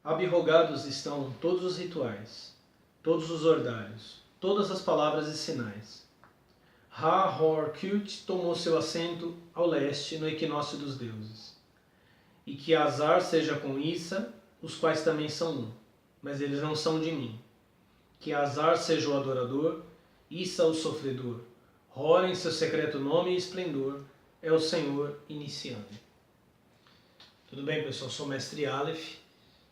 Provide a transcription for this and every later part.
Abrogados estão todos os rituais, todos os ordários, todas as palavras e sinais. Ha-Hor-Kut tomou seu assento ao leste, no equinócio dos deuses. E que Azar seja com Issa, os quais também são um, mas eles não são de mim. Que Azar seja o adorador, Issa o sofredor. Hor em seu secreto nome e esplendor, é o Senhor iniciando. Tudo bem, pessoal? Sou o Mestre Aleph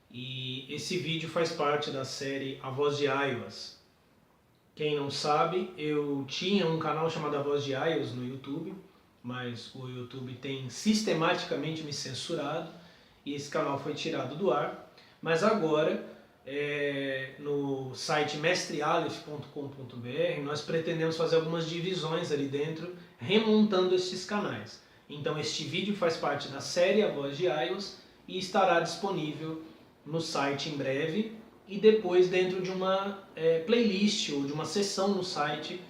e esse vídeo faz parte da série A Voz de Aiwass. Quem não sabe, eu tinha um canal chamado A Voz de Aiwass no YouTube, mas o YouTube tem sistematicamente me censurado e esse canal foi tirado do ar. Mas agora, no site mestrealeph.com.br, nós pretendemos fazer algumas divisões ali dentro, remontando estes canais. Então este vídeo faz parte da série A Voz de Aiwass e estará disponível no site em breve e depois dentro de uma playlist ou de uma seção no site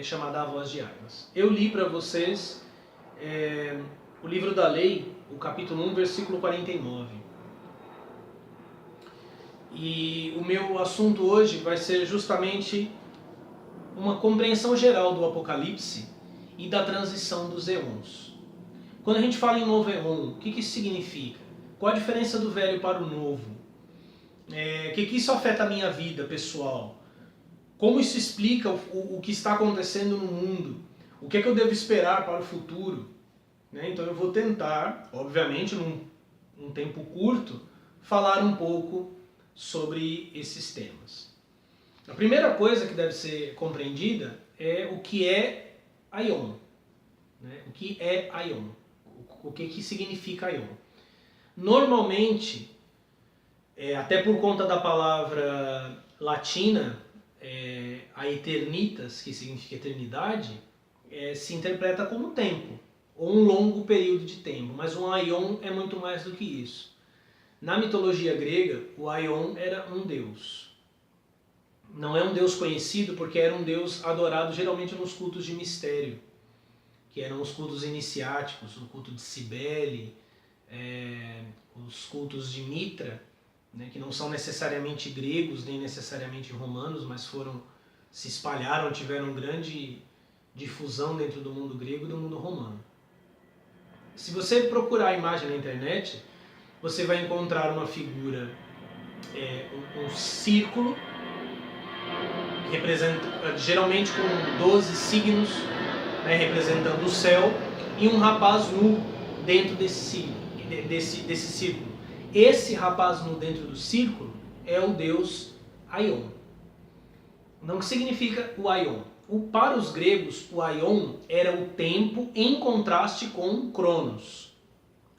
chamada A Voz de Aiwass. Eu li para vocês o livro da lei, o capítulo 1, versículo 49. E o meu assunto hoje vai ser justamente uma compreensão geral do Apocalipse e da transição dos éons. Quando a gente fala em novo éon, o que isso significa? Qual a diferença do velho para o novo? O que isso afeta a minha vida pessoal? Como isso explica o que está acontecendo no mundo? O que eu devo esperar para o futuro? Então eu vou tentar, obviamente num tempo curto, falar um pouco sobre esses temas. A primeira coisa que deve ser compreendida é o que é Aion. O que é Aion? O que significa Aion? Normalmente, até por conta da palavra latina, aeternitas, que significa eternidade, se interpreta como tempo, ou um longo período de tempo, mas um Aion é muito mais do que isso. Na mitologia grega, o Aion era um deus. Não é um deus conhecido porque era um deus adorado geralmente nos cultos de mistério, que eram os cultos iniciáticos, o culto de Cibele, os cultos de Mitra, que não são necessariamente gregos nem necessariamente romanos, mas se espalharam, tiveram grande difusão dentro do mundo grego e do mundo romano. Se você procurar a imagem na internet, você vai encontrar uma figura, um círculo, geralmente com 12 signos, representando o céu, e um rapaz nu dentro desse círculo. Esse rapaz nu dentro do círculo é o deus Aion. Então, o que significa o Aion? Para os gregos, o Aion era o tempo em contraste com Cronos.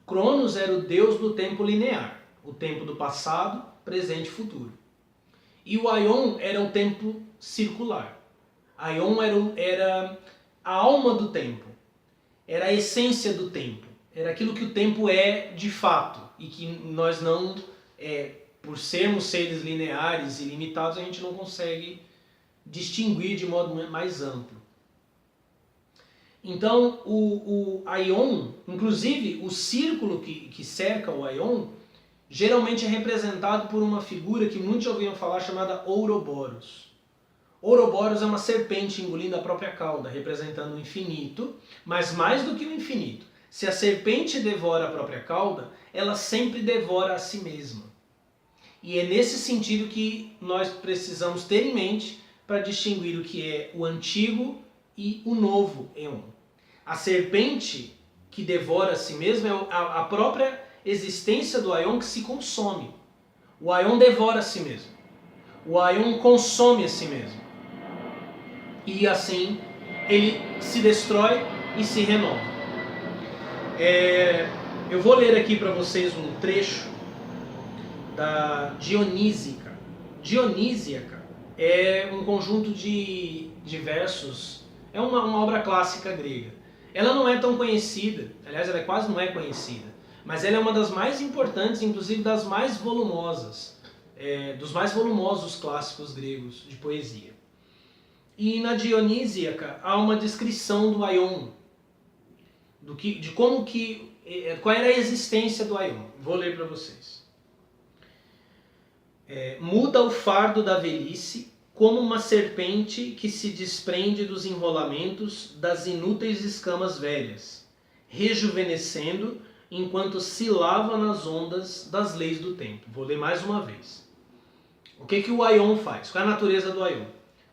Cronos era o deus do tempo linear, o tempo do passado, presente e futuro. E o Aion era o tempo circular. Aion era a alma do tempo, era a essência do tempo, era aquilo que o tempo é de fato e que nós não, por sermos seres lineares e limitados, a gente não consegue distinguir de modo mais amplo. Então o Aion, inclusive o círculo que cerca o Aion, geralmente é representado por uma figura que muitos já ouviram falar chamada Ouroboros. Ouroboros é uma serpente engolindo a própria cauda, representando o infinito, mas mais do que o infinito. Se a serpente devora a própria cauda, ela sempre devora a si mesma. E é nesse sentido que nós precisamos ter em mente para distinguir o que é o antigo e o novo éon. A serpente que devora a si mesma é a própria existência do Aion que se consome. O Aion devora a si mesmo. O Aion consome a si mesmo. E assim ele se destrói e se renova. Eu vou ler aqui para vocês um trecho da Dionísica. Dionísica é um conjunto de versos, é uma obra clássica grega. Ela não é tão conhecida, aliás, ela quase não é conhecida, mas ela é uma das mais importantes, inclusive das mais volumosas, dos mais volumosos clássicos gregos de poesia. E na Dionísica há uma descrição do Aion, qual era a existência do Aion. Vou ler para vocês. Muda o fardo da velhice como uma serpente que se desprende dos enrolamentos das inúteis escamas velhas, rejuvenescendo enquanto se lava nas ondas das leis do tempo. Vou ler mais uma vez. O que o Aion faz? Qual é a natureza do Aion?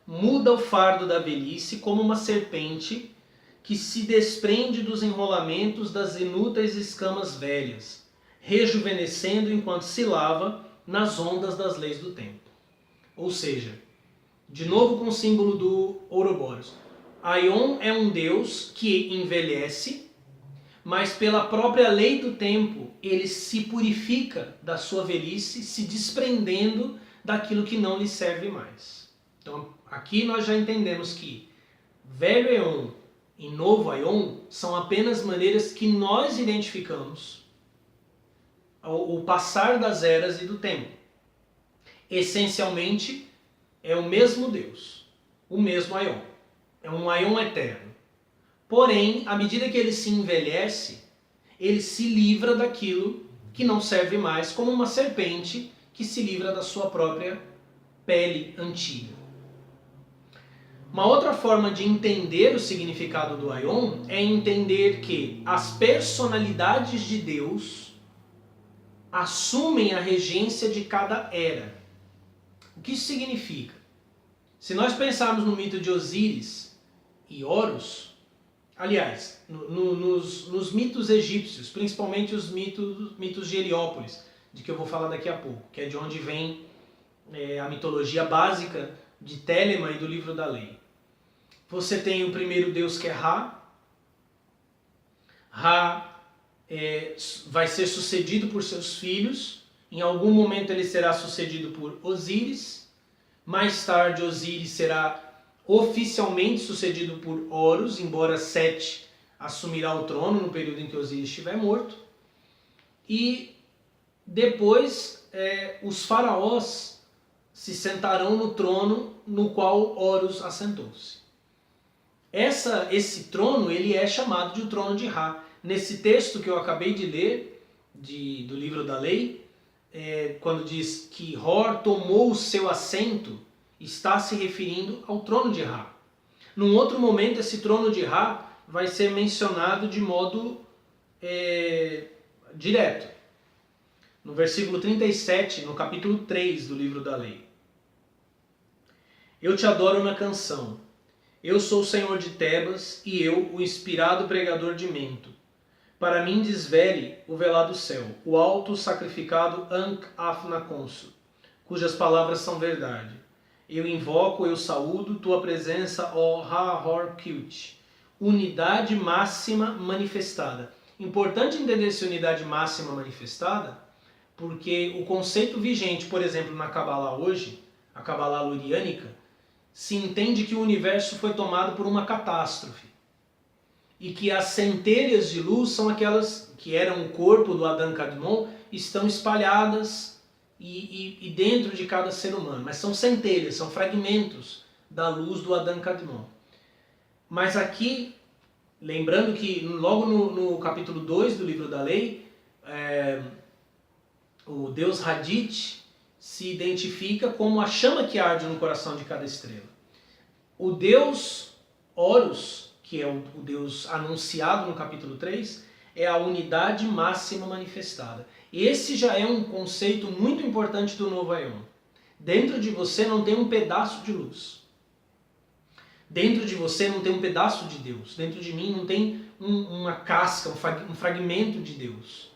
Muda o fardo da velhice como uma serpente que se desprende dos enrolamentos das inúteis escamas velhas, rejuvenescendo enquanto se lava nas ondas das leis do tempo. Ou seja, de novo com o símbolo do Ouroboros, Aion é um deus que envelhece, mas pela própria lei do tempo ele se purifica da sua velhice, se desprendendo daquilo que não lhe serve mais. Então aqui nós já entendemos que velho Aion e novo Aion são apenas maneiras que nós identificamos o passar das eras e do tempo. Essencialmente é o mesmo Deus, o mesmo Aion. É um Aion eterno. Porém, à medida que ele se envelhece, ele se livra daquilo que não serve mais, como uma serpente que se livra da sua própria pele antiga. Uma outra forma de entender o significado do Aion é entender que as personalidades de Deus assumem a regência de cada era. O que isso significa? Se nós pensarmos no mito de Osíris e Horus, aliás, nos mitos egípcios, principalmente os mitos de Heliópolis, de que eu vou falar daqui a pouco, que é de onde vem a mitologia básica de Telema e do Livro da Lei. Você tem o primeiro deus que é Ra. Ra vai ser sucedido por seus filhos. Em algum momento ele será sucedido por Osíris. Mais tarde Osíris será oficialmente sucedido por Horus, embora Sete assumirá o trono no período em que Osíris estiver morto. E depois os faraós se sentarão no trono no qual Horus assentou-se. Esse trono ele é chamado de o trono de Ra. Nesse texto que eu acabei de ler, do Livro da Lei, quando diz que Hor tomou o seu assento, está se referindo ao trono de Ra. Num outro momento, esse trono de Ra vai ser mencionado de modo direto. No versículo 37, no capítulo 3 do Livro da Lei. Eu te adoro na canção. Eu sou o Senhor de Tebas e eu, o inspirado pregador de Mento. Para mim desvele o velado céu, o alto sacrificado Ankh-Afnaconso, cujas palavras são verdade. Eu invoco, eu saúdo tua presença, ó Ha-Hor-Kyut, unidade máxima manifestada. Importante entender essa unidade máxima manifestada, porque o conceito vigente, por exemplo, na Kabbalah hoje, a Kabbalah luriânica, se entende que o universo foi tomado por uma catástrofe e que as centelhas de luz são aquelas que eram o corpo do Adão Kadmon, estão espalhadas e dentro de cada ser humano, mas são centelhas, são fragmentos da luz do Adão Kadmon. Mas aqui, lembrando que logo no capítulo 2 do Livro da Lei, o deus Hadith se identifica como a chama que arde no coração de cada estrela. O deus Horus, que é o deus anunciado no capítulo 3, é a unidade máxima manifestada. Esse já é um conceito muito importante do novo Aion. Dentro de você não tem um pedaço de luz. Dentro de você não tem um pedaço de Deus. Dentro de mim não tem uma casca, um fragmento de Deus.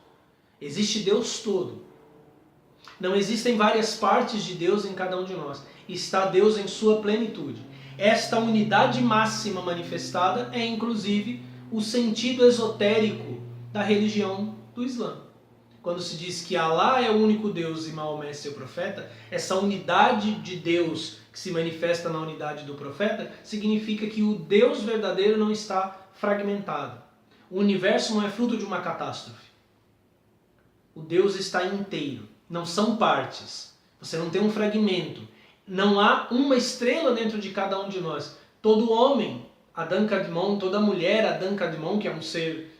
Existe Deus todo. Não existem várias partes de Deus em cada um de nós. Está Deus em sua plenitude. Esta unidade máxima manifestada é, inclusive, o sentido esotérico da religião do Islã. Quando se diz que Alá é o único Deus e Maomé é seu profeta, essa unidade de Deus que se manifesta na unidade do profeta, significa que o Deus verdadeiro não está fragmentado. O universo não é fruto de uma catástrofe. O Deus está inteiro. Não são partes. Você não tem um fragmento. Não há uma estrela dentro de cada um de nós. Todo homem, Adão Kadmon, toda mulher, Adão Kadmon, que é um ser,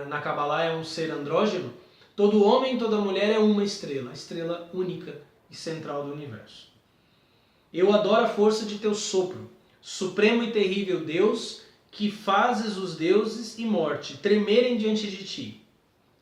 na Kabbalah é um ser andrógeno, todo homem e toda mulher é uma estrela, a estrela única, e central do universo. Eu adoro a força de teu sopro, supremo e terrível Deus, que fazes os deuses e morte tremerem diante de ti.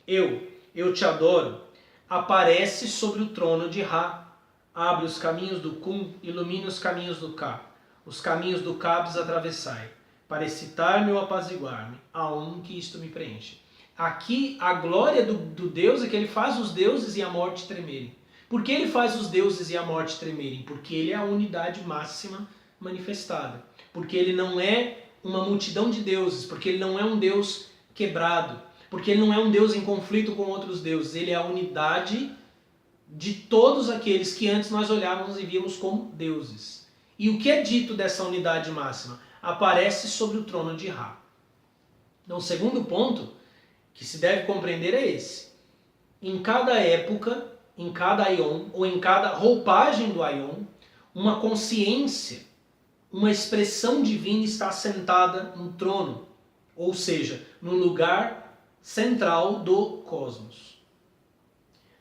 Eu te adoro, aparece sobre o trono de Ra, abre os caminhos do Cum, ilumina os caminhos do Ka, os caminhos do Cabes atravessai, para excitar-me ou apaziguar-me, a que isto me preenche. Aqui a glória do Deus é que ele faz os deuses e a morte tremerem. Por que ele faz os deuses e a morte tremerem? Porque ele é a unidade máxima manifestada. Porque ele não é uma multidão de deuses, porque ele não é um Deus quebrado, porque ele não é um Deus em conflito com outros deuses, ele é a unidade de todos aqueles que antes nós olhávamos e víamos como deuses. E o que é dito dessa unidade máxima? Aparece sobre o trono de Ra. Então, o segundo ponto que se deve compreender é esse. Em cada época, em cada aion, ou em cada roupagem do aion, uma consciência, uma expressão divina está assentada no trono, ou seja, no lugar central do cosmos.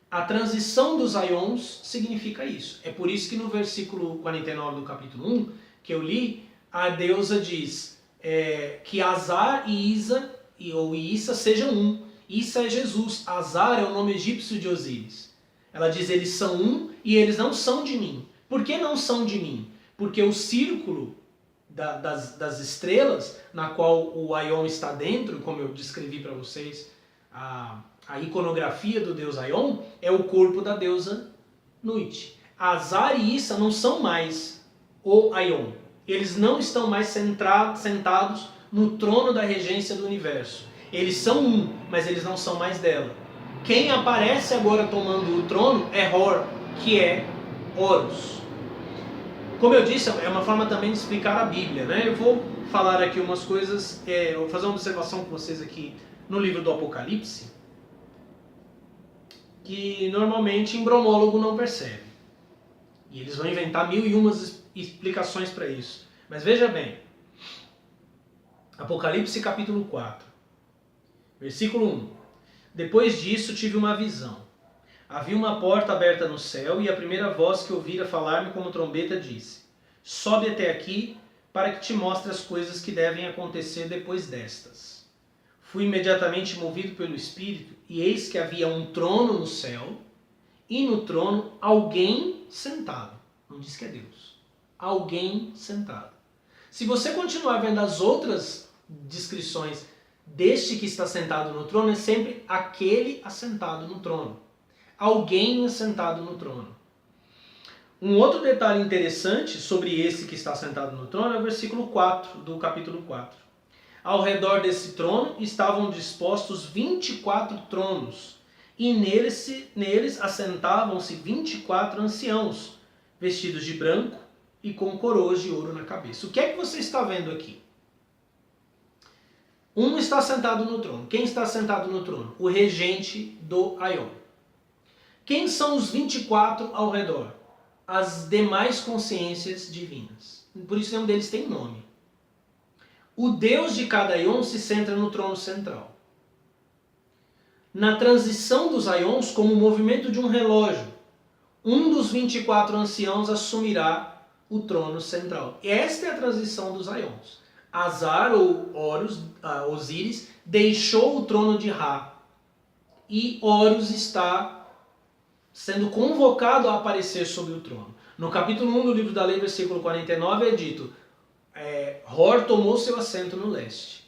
A transição dos aions significa isso. É por isso que no versículo 49 do capítulo 1, que eu li, a deusa diz que Azar e Isa, ou Issa, sejam um. Issa é Jesus, Azar é o nome egípcio de Osíris. Ela diz, eles são um e eles não são de mim. Por que não são de mim? Porque o círculo das estrelas, na qual o Aion está dentro, como eu descrevi para vocês, a iconografia do deus Aion, é o corpo da deusa Nut. Azar e Issa não são mais o Aion. Eles não estão mais sentados no trono da regência do universo. Eles são um, mas eles não são mais dela. Quem aparece agora tomando o trono é Hor, que é Horus. Como eu disse, é uma forma também de explicar a Bíblia, né? Eu vou falar aqui umas coisas, vou fazer uma observação com vocês aqui no livro do Apocalipse, que normalmente embromólogo não percebe. E eles vão inventar 1001 explicações para isso. Mas veja bem, Apocalipse capítulo 4, versículo 1. Depois disso tive uma visão. Havia uma porta aberta no céu e a primeira voz que ouvira falar-me como trombeta disse: sobe até aqui para que te mostre as coisas que devem acontecer depois destas. Fui imediatamente movido pelo Espírito e eis que havia um trono no céu e no trono alguém sentado. Não diz que é Deus. Alguém sentado. Se você continuar vendo as outras descrições deste que está sentado no trono, é sempre aquele assentado no trono. Alguém assentado no trono. Um outro detalhe interessante sobre esse que está sentado no trono é o versículo 4 do capítulo 4. Ao redor desse trono estavam dispostos 24 tronos, e neles assentavam-se 24 anciãos, vestidos de branco e com coroas de ouro na cabeça. O que é que você está vendo aqui? Um está sentado no trono. Quem está sentado no trono? O regente do Aion. Quem são os 24 ao redor? As demais consciências divinas. Por isso nenhum deles tem nome. O Deus de cada Aion se centra no trono central. Na transição dos Aions, como o movimento de um relógio, um dos 24 anciãos assumirá o trono central. Esta é a transição dos Aions. Azar, ou Horus, Osíris, deixou o trono de Ra. E Horus está sendo convocado a aparecer sobre o trono. No capítulo 1 do livro da lei, versículo 49, é dito: Hor tomou seu assento no leste.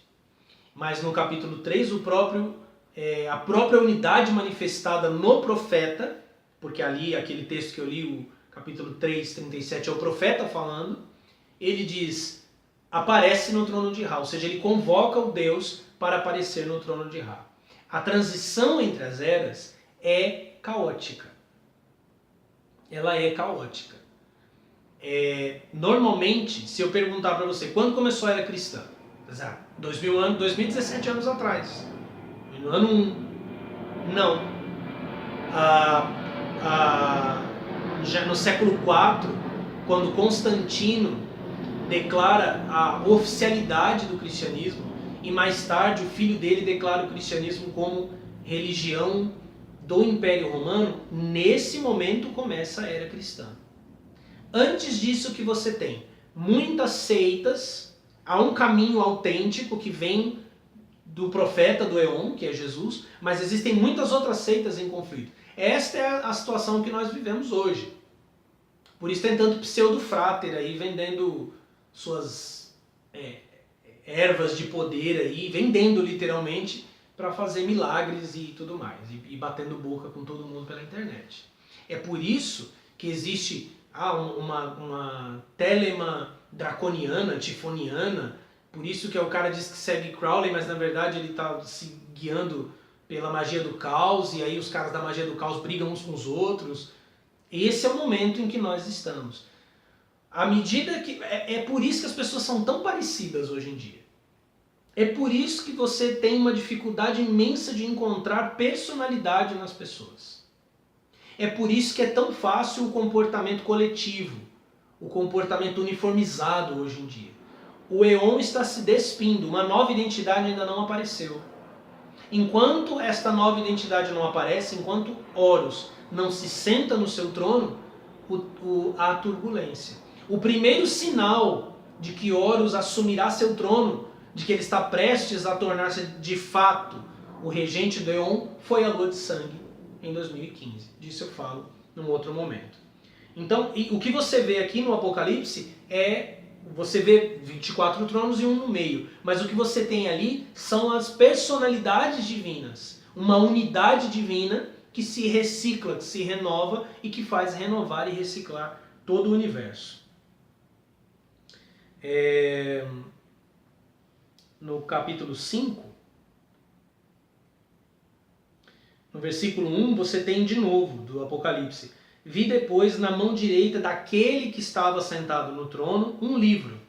Mas no capítulo 3, a própria unidade manifestada no profeta, porque ali, aquele texto que eu li, o capítulo 3, 37, é o profeta falando, ele diz: aparece no trono de Ra, ou seja, ele convoca o Deus para aparecer no trono de Ra. A transição entre as eras é caótica. Ela é caótica. Normalmente, se eu perguntar para você, quando começou a era cristã? 2017 anos atrás. No ano 1. Não. Já no século IV, quando Constantino declara a oficialidade do cristianismo, e mais tarde o filho dele declara o cristianismo como religião do Império Romano, nesse momento começa a era cristã. Antes disso que você tem muitas seitas, há um caminho autêntico que vem do profeta do Eon, que é Jesus, mas existem muitas outras seitas em conflito. Esta é a situação que nós vivemos hoje. Por isso tem tanto pseudo-fráter aí vendendo suas ervas de poder aí, vendendo literalmente para fazer milagres e tudo mais, e batendo boca com todo mundo pela internet. É por isso que existe uma telema draconiana, tifoniana, por isso que o cara diz que segue Crowley, mas na verdade ele está se guiando pela magia do caos, e aí os caras da magia do caos brigam uns com os outros. Esse é o momento em que nós estamos. À medida que é por isso que as pessoas são tão parecidas hoje em dia. É por isso que você tem uma dificuldade imensa de encontrar personalidade nas pessoas. É por isso que é tão fácil o comportamento coletivo, o comportamento uniformizado hoje em dia. O Eon está se despindo, uma nova identidade ainda não apareceu. Enquanto esta nova identidade não aparece, enquanto Horus não se senta no seu trono, há turbulência. O primeiro sinal de que Horus assumirá seu trono, de que ele está prestes a tornar-se de fato o regente do Eon, foi a Lua de Sangue em 2015. Disso eu falo num outro momento. Então, o que você vê aqui no Apocalipse você vê 24 tronos e um no meio, mas o que você tem ali são as personalidades divinas, uma unidade divina que se recicla, que se renova e que faz renovar e reciclar todo o universo. No capítulo 5, no versículo 1, você tem de novo, do Apocalipse: vi depois na mão direita daquele que estava sentado no trono um livro,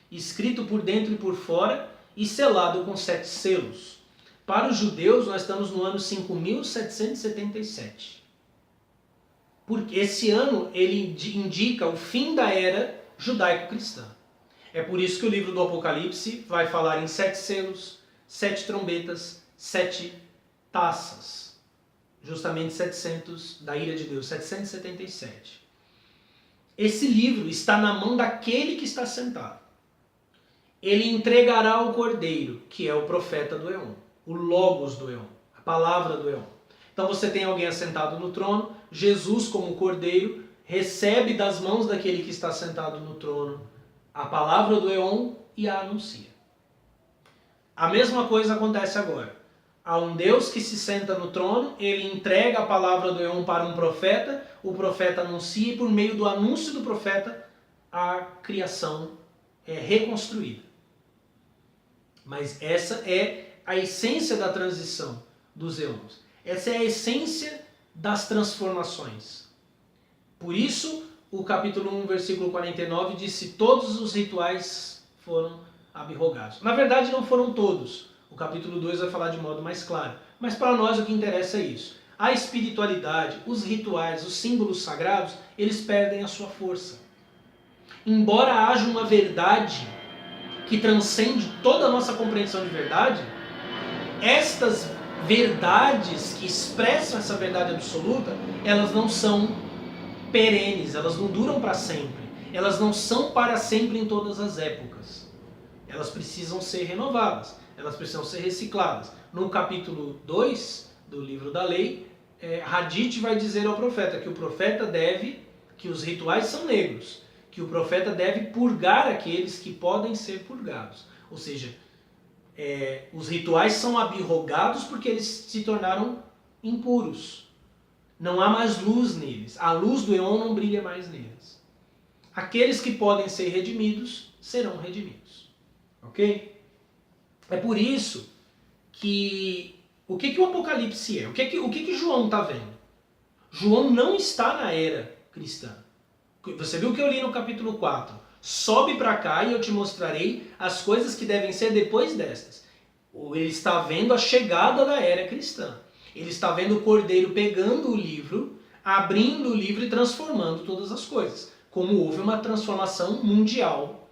escrito por dentro e por fora e selado com 7 selos. Para os judeus, nós estamos no ano 5777. Porque esse ano ele indica o fim da era judaico-cristã. É por isso que o livro do Apocalipse vai falar em 7 selos, 7 trombetas, 7 taças. Justamente 700 da ira de Deus, 777. Esse livro está na mão daquele que está sentado. Ele entregará ao Cordeiro, que é o profeta do Eon, o Logos do Eon, a palavra do Eon. Então você tem alguém assentado no trono, Jesus como Cordeiro recebe das mãos daquele que está sentado no trono a palavra do Eon e a anuncia. A mesma coisa acontece agora. Há um Deus que se senta no trono, ele entrega a palavra do Eon para um profeta, o profeta anuncia e por meio do anúncio do profeta a criação é reconstruída. Mas essa é a essência da transição dos eons. Essa é a essência das transformações. Por isso, o capítulo 1, versículo 49 diz: se todos os rituais foram abrogados. Na verdade, não foram todos. O capítulo 2 vai falar de modo mais claro. Mas para nós o que interessa é isso. A espiritualidade, os rituais, os símbolos sagrados, eles perdem a sua força. Embora haja uma verdade que transcende toda a nossa compreensão de verdade, estas verdades que expressam essa verdade absoluta, elas não são perenes, elas não duram para sempre. Elas não são para sempre em todas as épocas. Elas precisam ser renovadas, elas precisam ser recicladas. No capítulo 2 do livro da lei, Hadith vai dizer ao profeta que o profeta que os rituais são negros, que o profeta deve purgar aqueles que podem ser purgados. Ou seja, os rituais são abrogados porque eles se tornaram impuros. Não há mais luz neles. A luz do Eon não brilha mais neles. Aqueles que podem ser redimidos serão redimidos. Ok? É por isso que o que o Apocalipse é? O que João está vendo? João não está na era cristã. Você viu o que eu li no capítulo 4? Sobe para cá e eu te mostrarei as coisas que devem ser depois destas. Ele está vendo a chegada da era cristã. Ele está vendo o Cordeiro pegando o livro, abrindo o livro e transformando todas as coisas. Como houve uma transformação mundial,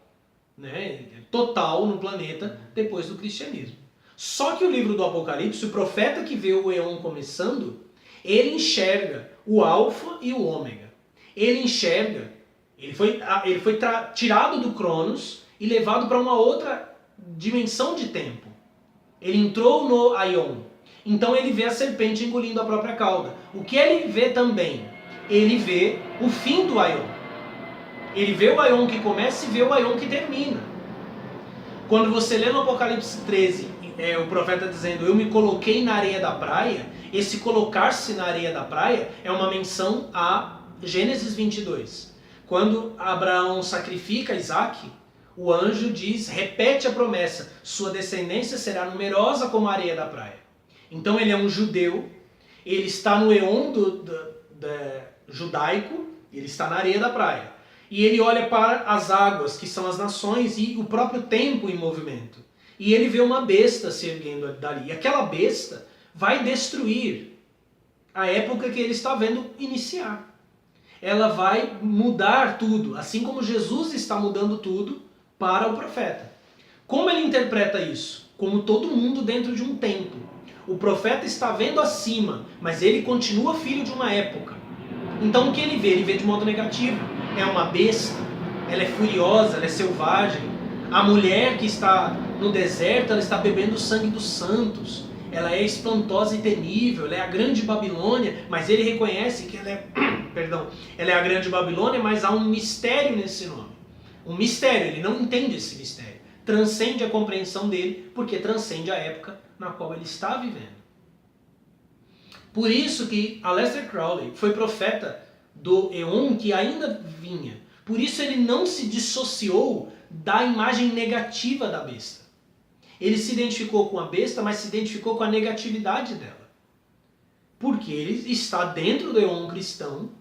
né, total no planeta depois do cristianismo. Só que o livro do Apocalipse, o profeta que vê o Eon começando, Ele enxerga o alfa e o ômega. Ele enxerga, ele foi tirado do Cronos e levado para uma outra dimensão de tempo. Ele entrou no Aion. Então ele vê a serpente engolindo a própria cauda. O que ele vê também? Ele vê o fim do Aion. Ele vê o Aion que começa e vê o Aion que termina. Quando você lê no Apocalipse 13, o profeta dizendo, eu me coloquei na areia da praia, esse colocar-se na areia da praia é uma menção a Gênesis 22. Quando Abraão sacrifica Isaac, o anjo diz, repete a promessa, sua descendência será numerosa como a areia da praia. Então ele é um judeu, ele está no eon judaico, ele está na areia da praia. E ele olha para as águas, que são as nações, e o próprio tempo em movimento. E ele vê uma besta se erguendo dali. E aquela besta vai destruir a época que ele está vendo iniciar. Ela vai mudar tudo, assim como Jesus está mudando tudo para o profeta. Como ele interpreta isso? Como todo mundo dentro de um tempo. O profeta está vendo acima, mas ele continua filho de uma época. Então o que ele vê? Ele vê de modo negativo. É uma besta, ela é furiosa, ela é selvagem. A mulher que está no deserto, ela está bebendo o sangue dos santos. Ela é espantosa e temível, ela é a grande Babilônia, mas ele reconhece que ela é, ela é a grande Babilônia, mas há um mistério nesse nome. Um mistério, ele não entende esse mistério. Transcende a compreensão dele, porque transcende a época na qual ele está vivendo. Por isso que Aleister Crowley foi profeta do Eon que ainda vinha. Por isso ele não se dissociou da imagem negativa da besta. Ele se identificou com a besta, mas se identificou com a negatividade dela. Porque ele está dentro do Eon cristão,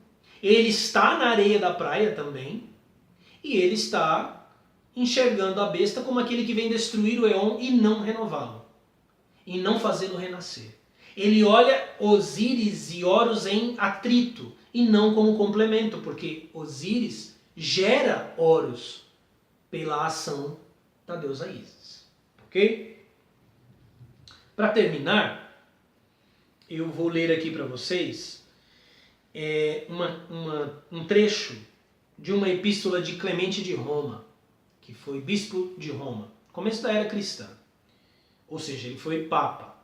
ele está na areia da praia também, e ele está enxergando a besta como aquele que vem destruir o Eon e não renová-lo, e não fazê-lo renascer. Ele olha Osíris e Horus em atrito, e não como complemento, porque Osíris gera Horus pela ação da deusa Ísis. Ok? Para terminar, eu vou ler aqui para vocês um trecho de uma epístola de Clemente de Roma, que foi bispo de Roma, começo da era cristã. Ou seja, ele foi papa.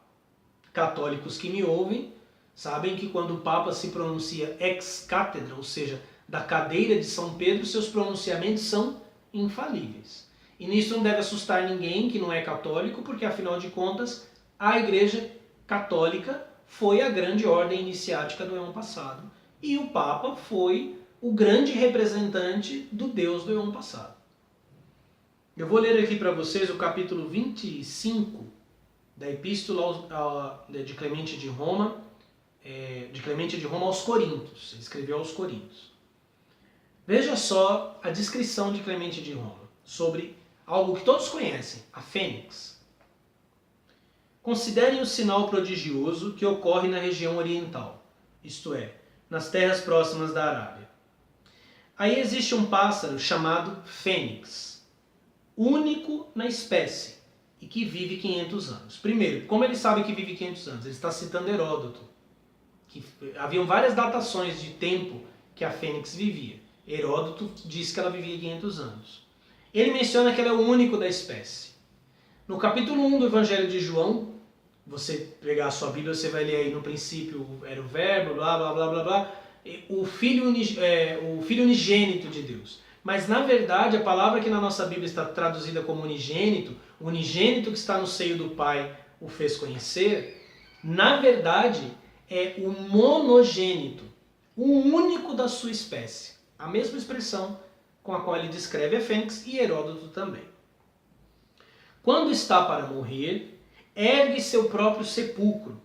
Católicos que me ouvem sabem que quando o Papa se pronuncia ex cátedra, ou seja, da cadeira de São Pedro, seus pronunciamentos são infalíveis. E nisso não deve assustar ninguém que não é católico, porque afinal de contas, a Igreja Católica foi a grande ordem iniciática do éon passado. E o Papa foi o grande representante do Deus do éon passado. Eu vou ler aqui para vocês o capítulo 25 da Epístola de Clemente de Roma, aos Coríntios. Ele escreveu aos Coríntios. Veja só a descrição de Clemente de Roma sobre algo que todos conhecem, a fênix. Considerem o sinal prodigioso que ocorre na região oriental, isto é, nas terras próximas da Arábia. Aí existe um pássaro chamado fênix, único na espécie, e que vive 500 anos. Primeiro, como ele sabe que vive 500 anos? Ele está citando Heródoto. Que haviam várias datações de tempo que a fênix vivia. Heródoto diz que ela vivia 500 anos. Ele menciona que ela é o único da espécie. No capítulo 1 do Evangelho de João, você pegar a sua Bíblia, você vai ler aí no princípio, era o verbo, blá blá blá blá blá, o filho unigênito de Deus. Mas na verdade a palavra que na nossa Bíblia está traduzida como unigênito, o unigênito que está no seio do Pai o fez conhecer, na verdade é o monogênito, o único da sua espécie. A mesma expressão com a qual ele descreve a fênix e Heródoto também. Quando está para morrer, ergue seu próprio sepulcro,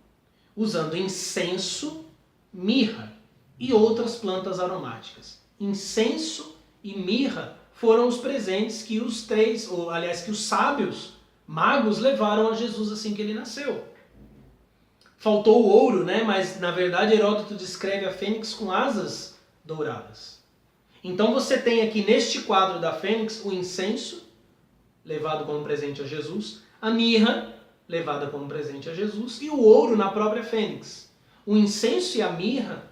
usando incenso, mirra e outras plantas aromáticas. Incenso e mirra foram os presentes que que os sábios magos levaram a Jesus assim que ele nasceu. Faltou o ouro, né? Mas na verdade Heródoto descreve a fênix com asas douradas. Então você tem aqui neste quadro da fênix o incenso, levado como presente a Jesus, a mirra, levada como presente a Jesus, e o ouro na própria fênix. O incenso e a mirra,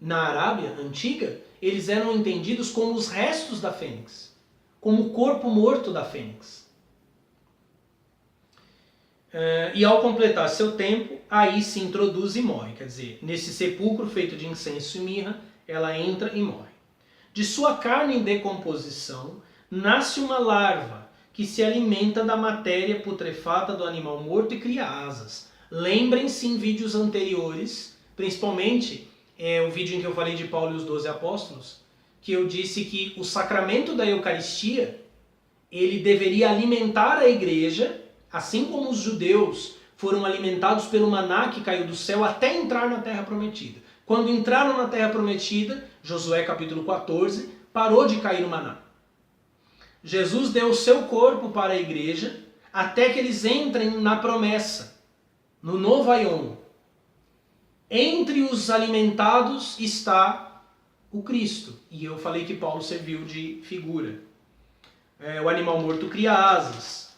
na Arábia antiga, eles eram entendidos como os restos da fênix, como o corpo morto da fênix. E ao completar seu tempo, aí se introduz e morre. Quer dizer, nesse sepulcro feito de incenso e mirra, ela entra e morre. De sua carne em decomposição, nasce uma larva que se alimenta da matéria putrefata do animal morto e cria asas. Lembrem-se em vídeos anteriores, principalmente o vídeo em que eu falei de Paulo e os 12 apóstolos, que eu disse que o sacramento da Eucaristia, ele deveria alimentar a igreja, assim como os judeus foram alimentados pelo maná que caiu do céu até entrar na Terra Prometida. Quando entraram na Terra Prometida, Josué capítulo 14, parou de cair o maná. Jesus deu o seu corpo para a igreja até que eles entrem na promessa, no novo Aion. Entre os alimentados está o Cristo. E eu falei que Paulo serviu de figura. O animal morto cria asas.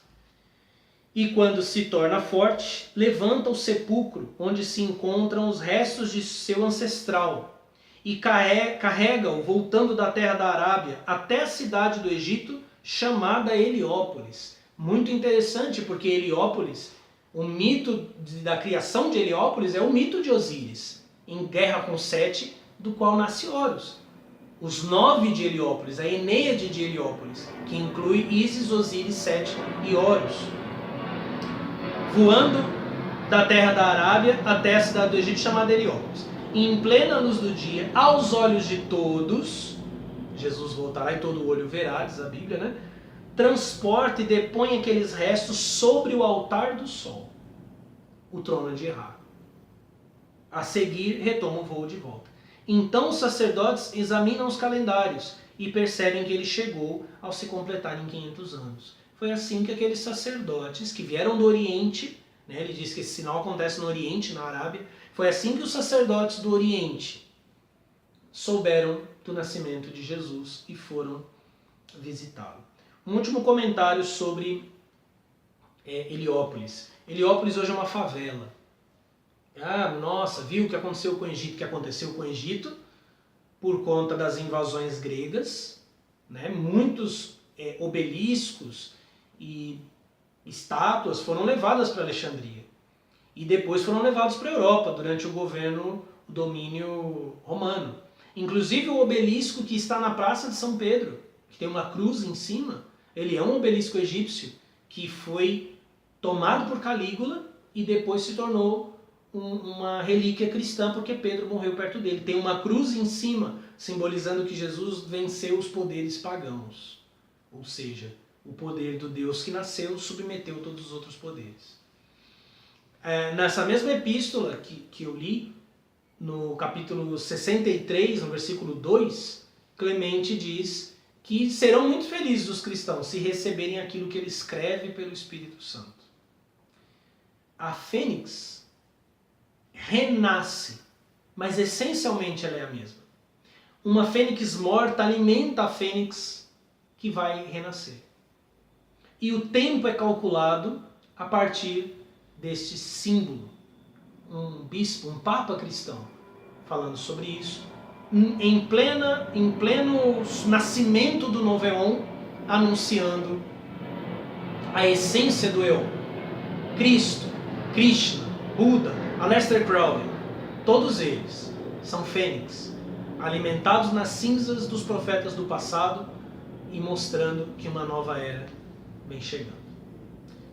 E quando se torna forte, levanta o sepulcro onde se encontram os restos de seu ancestral e carrega-o voltando da terra da Arábia até a cidade do Egito, chamada Heliópolis. Muito interessante, porque Heliópolis, o mito da criação de Heliópolis é o mito de Osíris, em guerra com Sete, do qual nasce Horus. Os 9 de Heliópolis, a Enéade de Heliópolis, que inclui Ísis, Osíris, Sete e Horus. Voando da terra da Arábia até a cidade do Egito, chamada Heliópolis. E em plena luz do dia, aos olhos de todos, Jesus voltará e todo olho verá, diz a Bíblia, né? Transporta e depõe aqueles restos sobre o altar do sol, o trono de Ra. A seguir, retoma o voo de volta. Então os sacerdotes examinam os calendários e percebem que ele chegou ao se completar em 500 anos. Foi assim que aqueles sacerdotes que vieram do Oriente, né, ele diz que esse sinal acontece no Oriente, na Arábia, foi assim que os sacerdotes do Oriente souberam do nascimento de Jesus e foram visitá-lo. Um último comentário sobre Heliópolis. Heliópolis hoje é uma favela. Nossa, viu o que aconteceu com o Egito? O que aconteceu com o Egito por conta das invasões gregas, né? Muitos obeliscos e estátuas foram levadas para Alexandria e depois foram levados para a Europa durante o domínio romano. Inclusive o obelisco que está na Praça de São Pedro, que tem uma cruz em cima, ele é um obelisco egípcio que foi tomado por Calígula e depois se tornou uma relíquia cristã porque Pedro morreu perto dele. Tem uma cruz em cima, simbolizando que Jesus venceu os poderes pagãos. Ou seja, o poder do Deus que nasceu submeteu todos os outros poderes. Nessa mesma epístola que eu li, no capítulo 63, no versículo 2, Clemente diz que serão muito felizes os cristãos se receberem aquilo que ele escreve pelo Espírito Santo. A fênix renasce, mas essencialmente ela é a mesma. Uma fênix morta alimenta a fênix que vai renascer. E o tempo é calculado a partir deste símbolo. Um bispo, um papa cristão, falando sobre isso, em pleno nascimento do novo Éon, anunciando a essência do Éon. Cristo, Krishna, Buda, Aleister Crowley, todos eles são fênix, alimentados nas cinzas dos profetas do passado e mostrando que uma nova era vem chegando.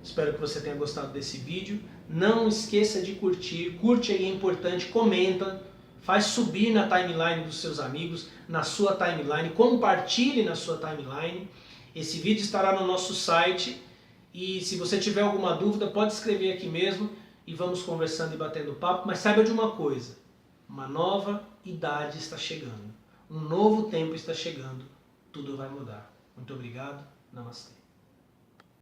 Espero que você tenha gostado desse vídeo. Não esqueça de curtir, curte aí, é importante, comenta, faz subir na timeline dos seus amigos, na sua timeline, compartilhe na sua timeline. Esse vídeo estará no nosso site e se você tiver alguma dúvida pode escrever aqui mesmo e vamos conversando e batendo papo, mas saiba de uma coisa, uma nova idade está chegando, um novo tempo está chegando, tudo vai mudar. Muito obrigado, namastê.